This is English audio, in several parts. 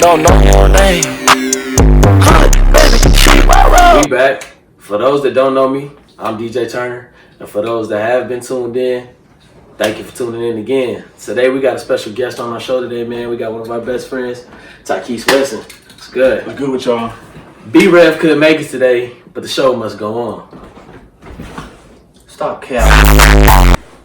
don't know your name. We back. For those that don't know me, I'm DJ Turner. And for those that have been tuned in, thank you for tuning in again. Today we got a special guest on our show today, man. We got one of our best friends, Tykeyze. It's good. What's good with y'all? B-Rev couldn't make it today, but the show must go on. Stop, Cal.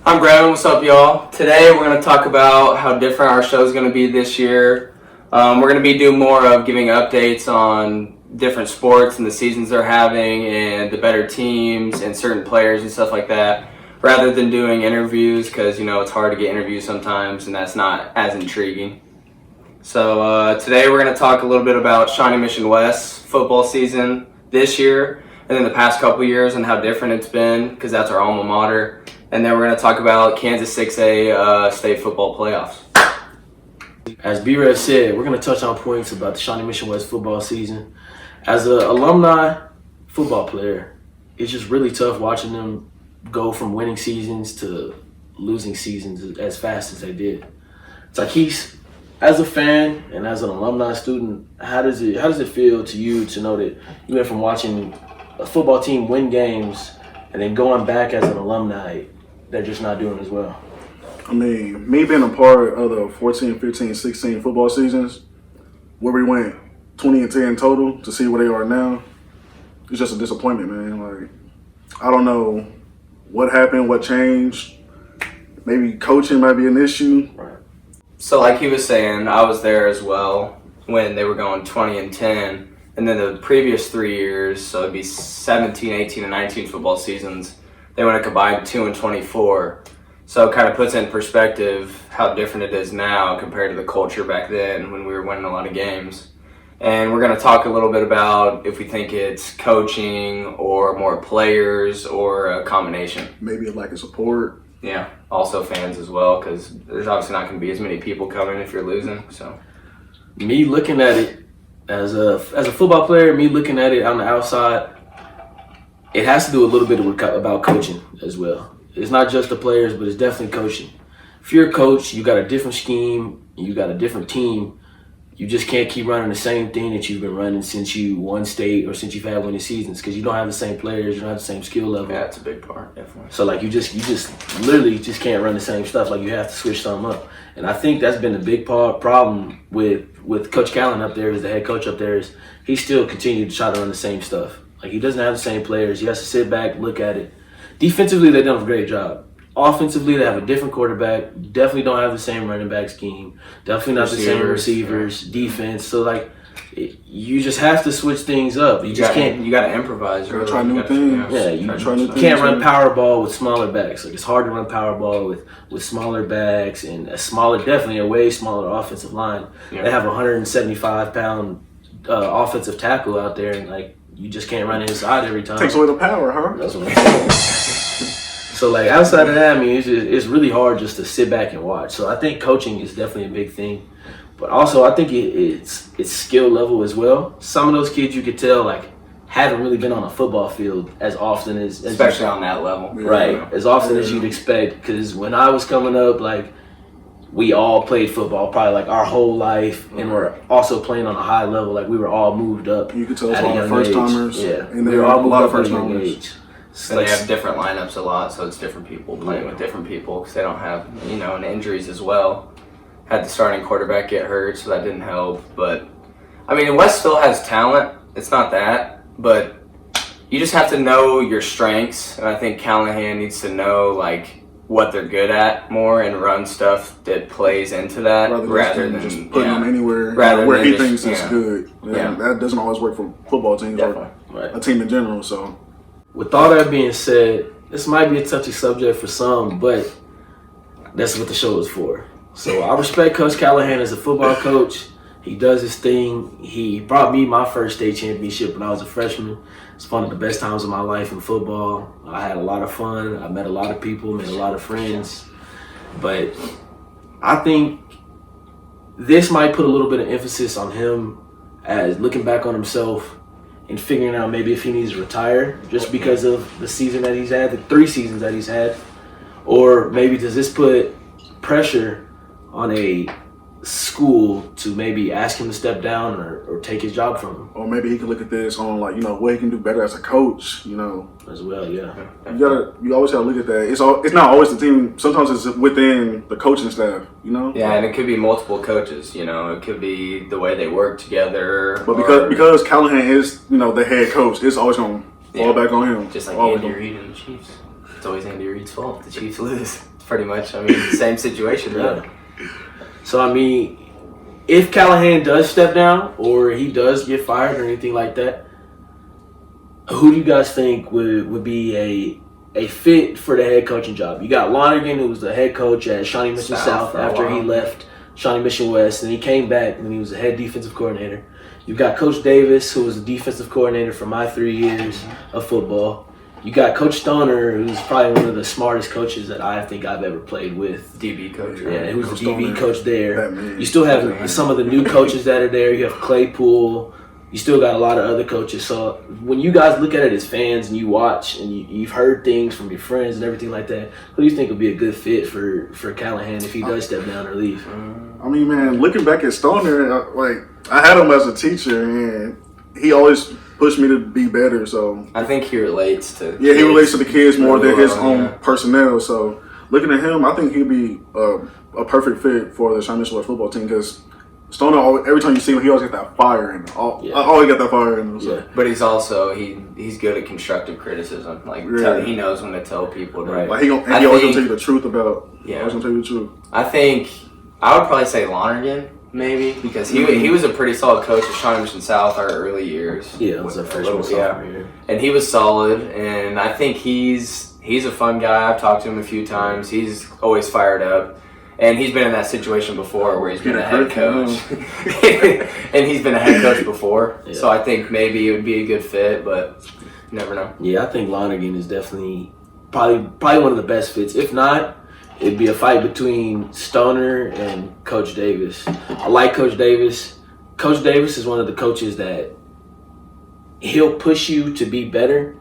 I'm Brevin. What's up, y'all? Today we're going to talk about how different our show is going to be this year. We're going to be doing more of giving updates on different sports and the seasons they're having and the better teams and certain players and stuff like that, rather than doing interviews because, it's hard to get interviews sometimes and that's not as intriguing. So today we're going to talk a little bit about Shawnee Mission West football season this year and then the past couple years and how different it's been because that's our alma mater. And then we're going to talk about Kansas 6A state football playoffs. As B-Rev said, we're going to touch on points about the Shawnee Mission West football season. As an alumni football player, it's just really tough watching them go from winning seasons to losing seasons as fast as they did. Tykeyze, as a fan and as an alumni student, how does it feel to you to know that you went from watching a football team win games and then going back as an alumni, they're just not doing as well? I mean, me being a part of the 14, 15, 16 football seasons, where we went 20-10 total to see where they are now, it's just a disappointment, man. Like, I don't know what happened, what changed. Maybe coaching might be an issue. Right. So like he was saying, I was there as well when they were going 20-10. And then the previous 3 years, so it'd be 17, 18, and 19 football seasons, they went a combined 2-24. So it kind of puts in perspective how different it is now compared to the culture back then when we were winning a lot of games. And we're going to talk a little bit about if we think it's coaching or more players or a combination. Maybe a lack of support. Yeah, also fans as well, because there's obviously not going to be as many people coming if you're losing. So, Me looking at it as a football player, me looking at it on the outside, it has to do a little bit about coaching as well. It's not just the players, but it's definitely coaching. If you're a coach, you got a different scheme, you got a different team. You just can't keep running the same thing that you've been running since you won state or since you've had winning seasons because you don't have the same players, you don't have the same skill level. yeah, that's a big part, definitely. So like you just literally just can't run the same stuff. Like you have to switch something up. And I think that's been a big problem with Coach Callan up there, as the head coach up there, is he still continued to try to run the same stuff. Like he doesn't have the same players. He has to sit back, look at it. Defensively, they've done a great job. Offensively, they have a different quarterback. Definitely don't have the same running back scheme. Definitely not the same receivers. Yeah. Defense. So like, you just have to switch things up. You just can't. You got to improvise. Really. Try new things. Yeah, you can't run power ball with smaller backs. Like it's hard to run power ball with smaller backs and definitely a way smaller offensive line. Yeah. They have a 175-pound offensive tackle out there, and like you just can't run inside every time. Takes away the power, huh? That's what I'm saying. So like outside of that, I mean, it's really hard just to sit back and watch. So I think coaching is definitely a big thing, but also I think it's skill level as well. Some of those kids you could tell like haven't really been on a football field as often as especially on that level, right? As often as you'd expect. Because when I was coming up, like we all played football probably like our whole life, and we're also playing on a high level. Like we were all moved up. You could tell it's all the first timers. Yeah, and we were all a moved lot up of at first a young timers. age. And they have different lineups a lot, so it's different people playing with different people because they don't have, and injuries as well. Had the starting quarterback get hurt, so that didn't help. But, I mean, West still has talent. It's not that. But you just have to know your strengths. And I think Callahan needs to know, like, what they're good at more and run stuff that plays into that rather than just putting them anywhere where he thinks it's good. That doesn't always work for football teams or a team in general, so. With all that being said, this might be a touchy subject for some, but that's what the show is for. So I respect Coach Callahan as a football coach. He does his thing. He brought me my first state championship when I was a freshman. It's one of the best times of my life in football. I had a lot of fun. I met a lot of people, made a lot of friends. But I think this might put a little bit of emphasis on him as looking back on himself and figuring out maybe if he needs to retire just because of the season that he's had, the 3 seasons that he's had. Or maybe does this put pressure on a school to maybe ask him to step down or take his job from him Or maybe he can look at this on like, what he can do better as a coach, as well. Yeah. You always gotta look at that. It's not always the team. Sometimes it's within the coaching staff, Yeah, and it could be multiple coaches, It could be the way they work together. But because Callahan is, the head coach, it's always gonna fall back on him. Just like Always Andy Reid and the Chiefs. It's always Andy Reid's fault. The Chiefs lose. It's pretty much, same situation, really. Yeah. So, if Callahan does step down or he does get fired or anything like that, who do you guys think would be a fit for the head coaching job? You got Lonergan, who was the head coach at Shawnee Mission South after he left Shawnee Mission West, and he came back and he was the head defensive coordinator. You've got Coach Davis, who was the defensive coordinator for my 3 years of football. You got Coach Stoner, who's probably one of the smartest coaches that I think I've ever played with. DB coach. Right? Yeah, who's the DB coach there. You still have some of the new coaches that are there. You have Claypool. You still got a lot of other coaches. So when you guys look at it as fans and you watch and you've heard things from your friends and everything like that, who do you think would be a good fit for Callahan if he does step down or leave? Man, looking back at Stoner, I had him as a teacher and he always pushed me to be better. So I think he relates to. Yeah, he relates to the kids more than his own personnel. So looking at him, I think he'd be a perfect fit for the Shawnee Mission West football team because Stoner, every time you see him, he always got that fire in him. Always got that fire in him. So. Yeah. But he's also he's good at constructive criticism. He knows when to tell people. Right. He always gonna tell you the truth about. Yeah. Always gonna tell you the truth. I think I would probably say Lonergan. Maybe because he was a pretty solid coach at Shawnee Mission South our early years. Yeah, it was a freshman sophomore year. And he was solid, and I think he's a fun guy. I've talked to him a few times. He's always fired up, and he's been in that situation before where he's been a head coach, and he's been a head coach before. Yeah. So I think maybe it would be a good fit, but you never know. Yeah, I think Lonergan is definitely probably one of the best fits. If not, it'd be a fight between Stoner and Coach Davis. I like Coach Davis. Coach Davis is one of the coaches that he'll push you to be better,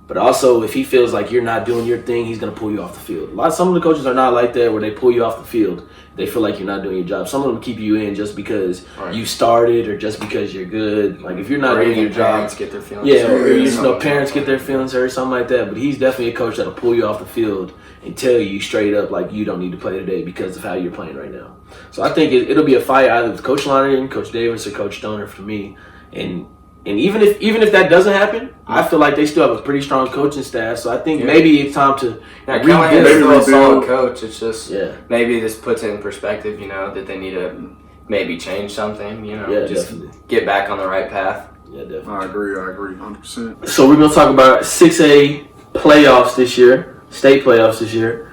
but also if he feels like you're not doing your thing, he's going to pull you off the field. Some of the coaches are not like that where they pull you off the field. They feel like you're not doing your job. Some of them keep you in just because you started or just because you're good. Like if you're not doing your job, parents get their feelings or parents get their feelings hurt, something like that. But he's definitely a coach that'll pull you off the field and tell you straight up like you don't need to play today because of how you're playing right now. So I think it'll be a fight either with Coach Lonergan, Coach Davis, or Coach Stoner for me. And even if that doesn't happen, I feel like they still have a pretty strong coaching staff. So I think maybe it's time to Callahan's still a solid coach. It's just maybe this puts it in perspective, that they need to maybe change something, just definitely get back on the right path. Yeah, definitely. I agree 100%. So we're going to talk about 6A playoffs this year, state playoffs this year.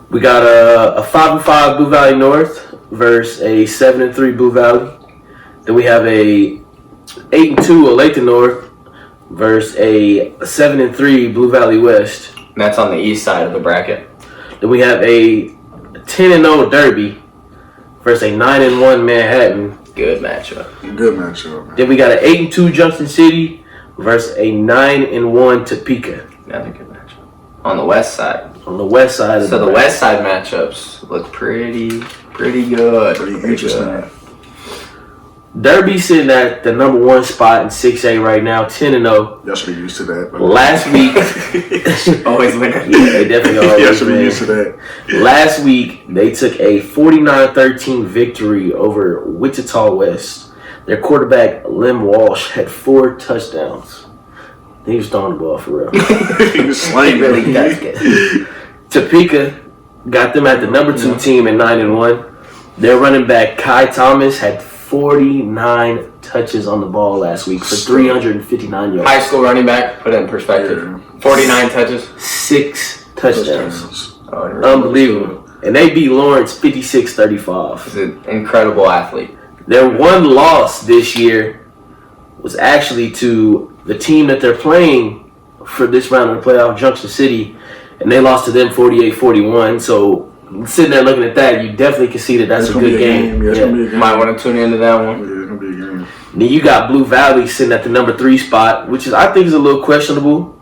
We got a 5-5 Blue Valley North versus a 7-3 Blue Valley. Then we have a 8-2 Olathe North versus a 7-3 Blue Valley West. And that's on the east side of the bracket. Then we have a 10-0 Derby versus a 9-1 Manhattan. Good matchup. Man. Then we got an 8-2 Junction City versus a 9-1 Topeka. Another good matchup. On the west side. On the west side of the west side matchups look pretty good. Pretty interesting. Derby sitting at the number 1 spot in 6A right now, 10-0. Y'all should be used to that. Last week, always winning. Yeah, they definitely always Y'all should be used to that. Last week, they took a 49-13 victory over Wichita West. Their quarterback, Lim Walsh, had 4 touchdowns. He was throwing the ball for real. He was slaying. Really does get. Topeka got them at the number 2 team at 9-1. Their running back, Kai Thomas, had 49 touches on the ball last week for 359 yards. High school running back, put it in perspective. 49 touches. 6 touchdowns. Oh, unbelievable. And they beat Lawrence 56-35. He's an incredible athlete. Their one loss this year was actually to the team that they're playing for this round of the playoff, Junction City, and they lost to them 48-41. So sitting there looking at that, you definitely can see that that's a good game. Yeah. Might want to tune into that one. Yeah, it's gonna be a game. Then you got Blue Valley sitting at the number 3 spot, which I think is a little questionable,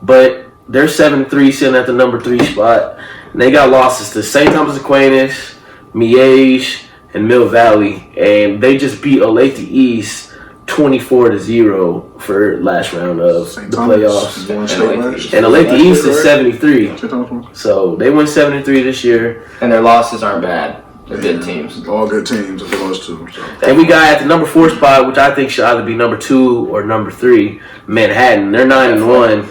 but they're 7-3 sitting at the number 3 spot. And they got losses to St. Thomas Aquinas, Miege, in Mill Valley, and they just beat Olathe East 24-0 for last round of St. the Thomas playoffs. won state last year. And Olathe East is Right? 73. St. Thomas won. So they won 73 this year. And their losses aren't bad. They're good teams. All good teams if it was two. So. And we got at the number 4 spot, which I think should either be number 2 or number 3, Manhattan. They're 9-1.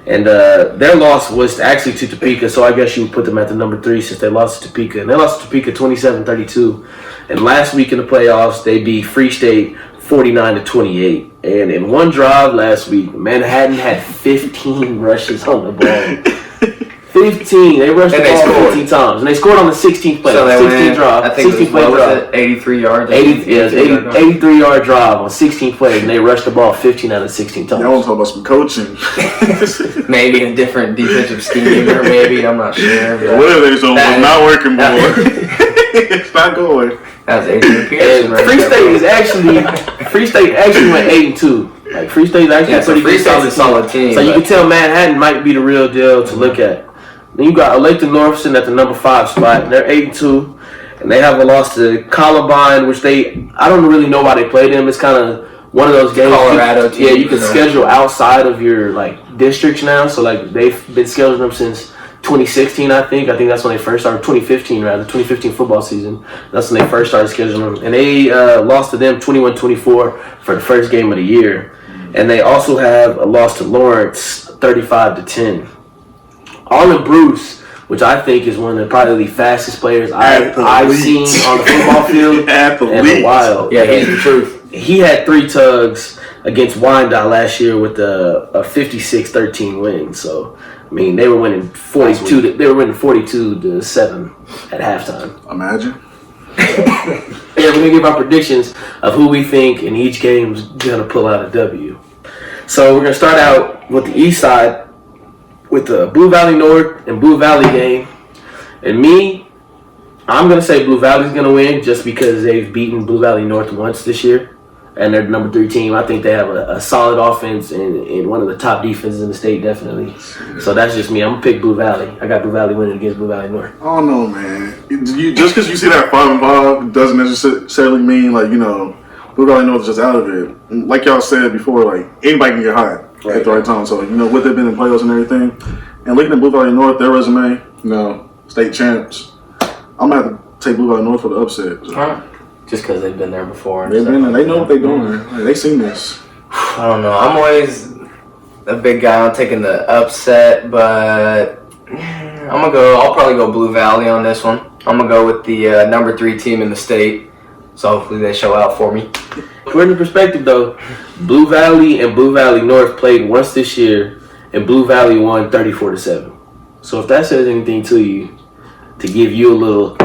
And their loss was actually to Topeka, so I guess you would put them at the number 3 since they lost to Topeka. And they lost to Topeka 27-32. And last week in the playoffs, they beat Free State 49-28. And in one drive last week, Manhattan had 15 rushes on the ball. 15. They rushed the ball scored 15 times. And they scored on the 16th play. So they 16 went, drive. I think 16 it was, play what drive. was it, 83 yards? 83-yard drive on 16 plays, and they rushed the ball 15 out of 16 times. Y'all want to talk about some coaching. Maybe a different defensive scheme, or maybe, I'm not sure. But Whatever they doing, it's not working, boy. It's not going. that was Adrian Pearson. And Right Free there, State bro. is actually Free State actually went 8-2. Like Free State is actually Yeah, a so pretty Free good State's a solid team, So you but- can tell Manhattan might be the real deal to look at. Then you got Olathe North sitting at the number 5 spot. They're 8-2, and they have a loss to Columbine, which I don't really know why they played them. It's kind of one of those games. Colorado team, Yeah, you can you know. schedule outside of your districts now. So they've been scheduling them since 2016, I think. I think that's when they first started. 2015 football season. That's when they first started scheduling them, and they lost to them 21-24 for the first game of the year. And they also have a loss to Lawrence 35-10. Arlen Bruce, which I think is one of probably the fastest players I've seen on the football field in a while. Yeah, he's the truth. He had 3 tugs against Wyandotte last year with a 56-13 win. So, I mean, they were winning 42 to 7 at halftime. Imagine. Yeah, we're gonna give our predictions of who we think in each game is gonna pull out a W. So we're gonna start out with the east side with the Blue Valley North and Blue Valley game. And I'm gonna say Blue Valley's gonna win just because they've beaten Blue Valley North once this year. And they're the number 3 team. I think they have a solid offense and one of the top defenses in the state, definitely. So that's just me. I'm going to pick Blue Valley. I got Blue Valley winning against Blue Valley North. I don't know, man. Just because you see that 5-5 doesn't necessarily mean, Blue Valley North is just out of it. Like y'all said before, anybody can get hot at the right time. So, what they've been in playoffs and everything. And looking at Blue Valley North, their resume, state champs. I'm going to have to take Blue Valley North for the upset. So. All right. Just because they've been there before. And They've stuff been like there. They know that. what they're doing. They seen this. I don't know. I'm always a big guy on taking the upset, but I'll probably go Blue Valley on this one. I'm gonna go with the number 3 team in the state. So hopefully they show out for me. For the perspective, though, Blue Valley and Blue Valley North played once this year, and Blue Valley won 34-7. So if that says anything to you, to give you a little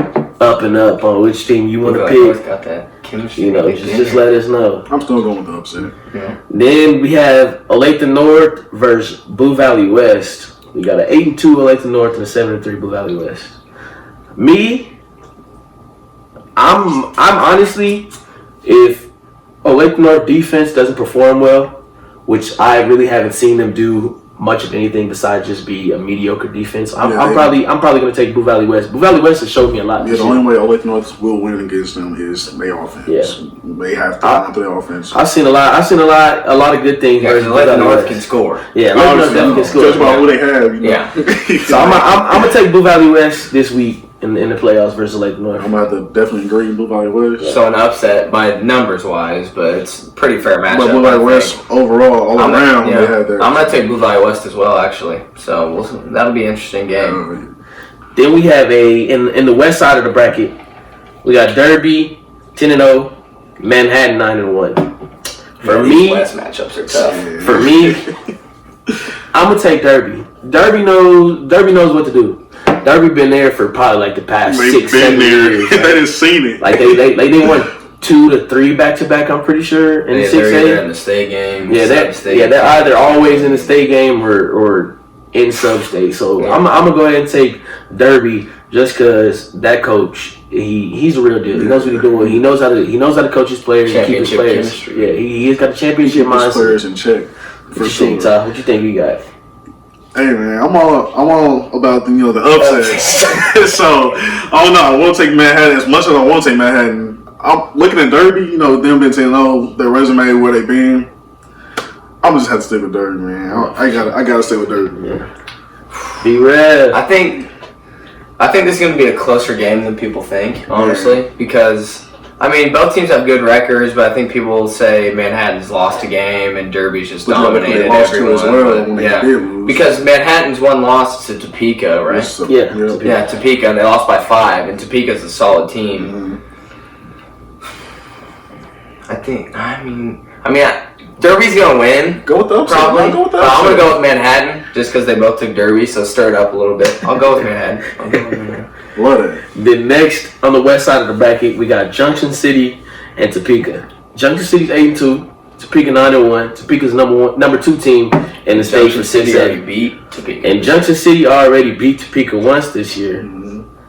up and up on which team you want to pick, Got that chemistry. just let us know. I'm still going with the upset. Yeah. Then we have Olathe North versus Blue Valley West. We got an 8-2 Olathe North and a 7-3 Blue Valley West. I'm honestly, if Olathe North defense doesn't perform well, which I really haven't seen them do much of anything besides just be a mediocre defense, I'm probably going to take Blue Valley West. Blue Valley West has showed me a lot. Yeah, the only way Olathe North will win against them is their offense. Yeah. They have to run through their offense. I've seen a lot of good things. Yeah, versus because Blue Valley North West. can score. Yeah, Olathe North definitely can score. Judge by who they have. Yeah. So I'm gonna take Blue Valley West this week in the playoffs versus Olathe North. I'm gonna have to definitely agree with Blue Valley West. So an upset by numbers wise, but it's a pretty fair matchup. But Blue Valley West overall, all around, they have their. I'm gonna take Blue Valley West as well, actually. So that'll be an interesting game. Then we have in the west side of the bracket, we got Derby 10-0, Manhattan 9-1. For These me, West matchups are tough. for me, I'm gonna take Derby. Derby knows what to do. Derby been there for probably the past They've 6-7 been there. years. They done seen it. They won 2 to 3 back-to-back, I'm pretty sure, in the 6A. They're either in the state game. They're either always in the state game or in sub-state. So I'm gonna go ahead and take Derby just because that coach, he's a real deal. He knows what he's doing. He knows how to coach his players and keep his players. Chemistry. Yeah, he's got the championship Keep his mindset. players in check. For What you think, sure. Ty? What you think we got? Hey man, I'm all about the upsets. So I don't know. I won't take Manhattan as much as I won't take Manhattan. I'm looking at Derby. Them been saying, their resume, where they been. I'm just have to stick with Derby, man. I gotta stay with Derby. Yeah. Be red. I think this is going to be a closer game than people think, honestly, because both teams have good records, but I think people will say Manhattan's lost a game and Derby's just dominated everyone. As well, because Manhattan's one loss to Topeka, right? So, yeah, Topeka, and they lost by 5, and Topeka's a solid team. Derby's gonna win. Go with the upset. Probably. Go with the I'm upset. gonna go with Manhattan just because they both took Derby, so stir it up a little bit. I'll go with Manhattan. Love it. Then next on the west side of the bracket, we got Junction City and Topeka. Junction City's 8-2. Topeka 9-1. Topeka's number 2 team in the state for City 6-8. already beat Topeka. And Junction City already beat Topeka once this year.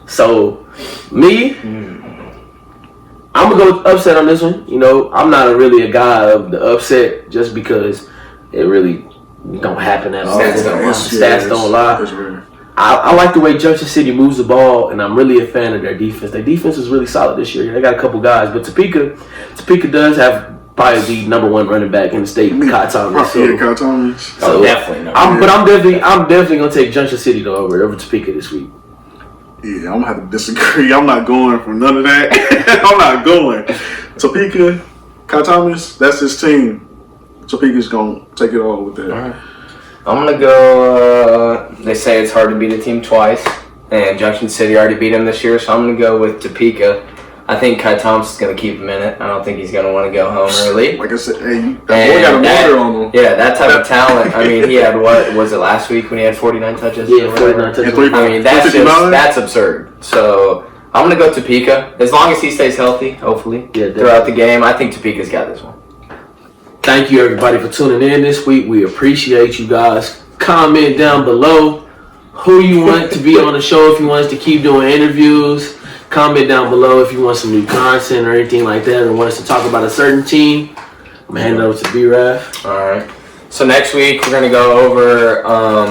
So me, I'm gonna go with upset on this one. I'm not really a guy of the upset just because it really don't happen at all. Stats don't lie. I like the way Junction City moves the ball, and I'm really a fan of their defense. Their defense is really solid this year. They got a couple guys, but Topeka does have probably the number 1 running back in the state, Kai Thomas. Kai Thomas. So definitely not. I'm definitely gonna take Junction City though over Topeka this week. Yeah, I'm gonna have to disagree. I'm not going for none of that. I'm not going. Topeka, Kai Thomas, that's his team. Topeka's gonna take it all with that. All right. I'm gonna go. They say it's hard to beat a team twice, and Junction City already beat him this year, so I'm gonna go with Topeka. I think Kai Thomas is gonna keep him in it. I don't think he's gonna want to go home early. Like I said, that boy got a motor on him. Yeah, that type of talent. He had what was it last week when he had 49 touches? Yeah, 49 touches. That's absurd. So I'm gonna go Topeka as long as he stays healthy. Hopefully, throughout the game. I think Topeka's got this one. Thank you everybody for tuning in this week. We appreciate you guys. Comment down below who you want to be on the show. If you want us to keep doing interviews, comment down below if you want some new content or anything like that, or want us to talk about a certain team. I'm gonna hand it over to B-Raf. All right. So next week we're gonna go over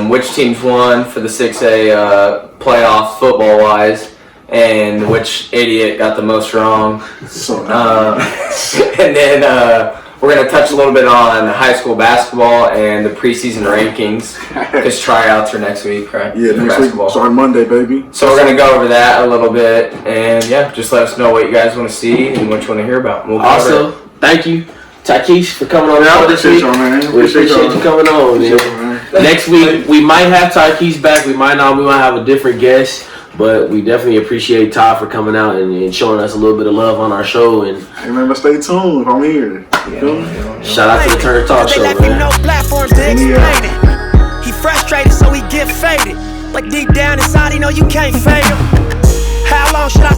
which teams won for the 6A playoff football wise, and which idiot got the most wrong. And then we're going to touch a little bit on high school basketball and the preseason rankings, because tryouts are next week, right? Yeah, next week. Sorry, Monday, baby. So we're going to go over that a little bit, and just let us know what you guys want to see and what you want to hear about. We'll also, thank you, Tykeyze, for coming on out this week. We appreciate you coming on, man. Next week, we might have Tykeyze back. We might not. We might have a different guest. But we definitely appreciate Ty for coming out and showing us a little bit of love on our show. And hey, remember, stay tuned if I'm here. Shout out to the Turn Talk Show, man. No platforms to explain it. He frustrated, so he get faded. Like deep down inside, he know you can't fade him. How long should I